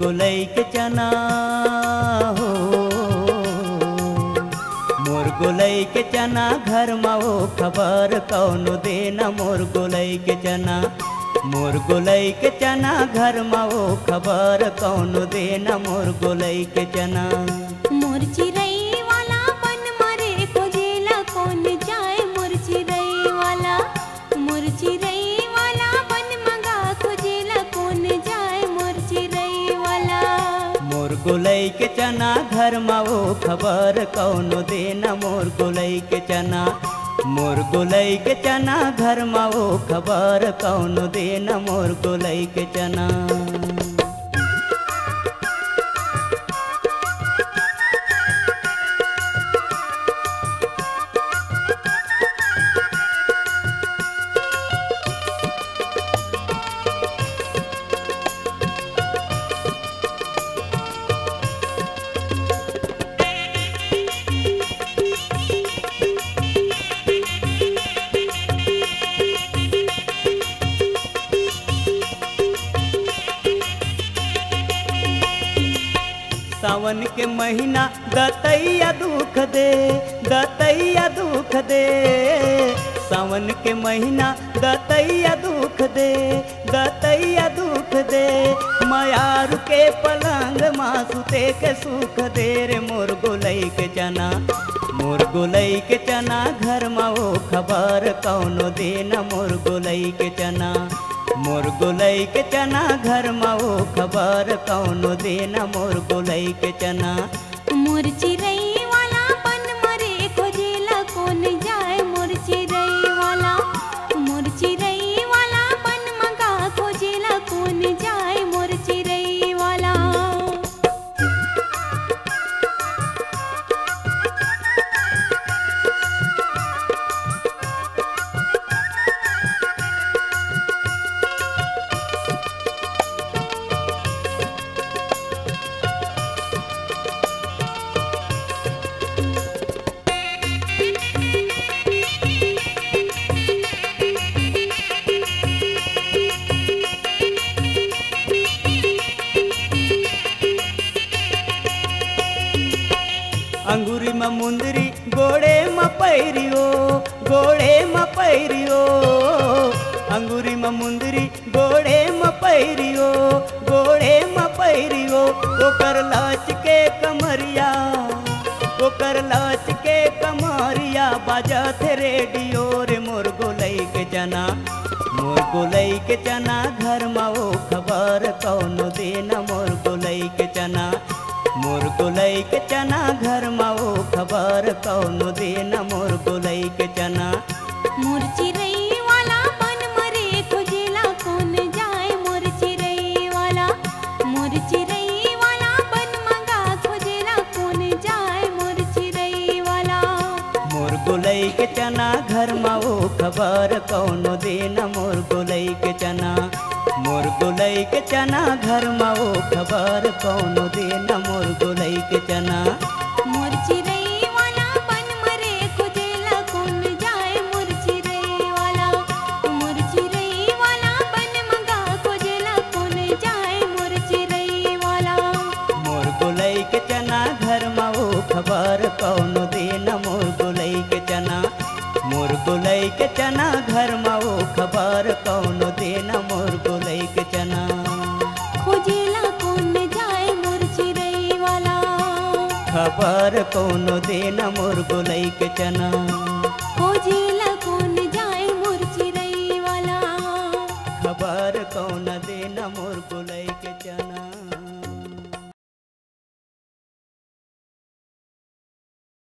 गोलई के चना हो मोर गोलई के चना घर माओ खबर कौनो देना मोर गोलई के चना मोर गोलई के चना घर माओ खबर कौनो देना मोर गोलई के चना। मोर चिरई वाला बन मरे खोजेला कौन जाए मोर चिरई वाला बन मंगा खोजेला कौन जाए मोर चिरई वाला। मोर गोलई के चना घर माओ खबर कौनो देना मोर गोलई के चना मोर गोलई के चना घर माओ खबर कौनो देना मोर गोलई के चना। सावन के महीना दतैया दुख दे सावन के महीना दतैया दुख दे मयार के पलंग मासुते के सुख दे रे मोर गोलई के चना मोर गोलई के चना घर माओ खबर कौनो देना मोर गोलई के चना मोर गोलई के चना घर माओ खबर कौनो देना मोर गोलई के चना। मोर चिरई वाला बन मरे खोजेला कौन जाए मोर चिरई वाला बन मंगा खोजेला कौन जाए मोर चिरई वाला। अंगूरी में मुंदरी गोड़े में पैरियो अंगूरी में मुंदरी गोड़े में पैरियो ओकर लाच के कमरिया बाजत रेडियो रे मोर गोलई के चना घर माओ खबर कौनो देना मोर गोलई के चना मोर गोलई के चना घर माओ खबर कौनो देना मोर गोलई के चना। मोर चिरई वाला बन मरे खोजेला कौन जाए मोर चिरई वाला बन मंगा खोजेला कौन जाए मोर चिरई वाला। मोर गोलई के चना घर माओ खबर कौनो देना मोर गोलई के चना मोर गोलई के चना घर माओ खबर कौनो देना मोर गोलई के चना। मोर चिरई वाला बन मरे खोजेला कौन जाए मोर चिरई वाला बन मंगा खोजेला कौन जाए मोर चिरई वाला। मोर गोलई के चना घर माओ खबर कौनो देना मोर गोलई के चना मोर गोलई के चना घर माओ खबर कौनो देना मोर गोलई के चना। खोजेला कौन जाए मोर चिरई वाला खबर कौनो देना मोर गोलई के चना।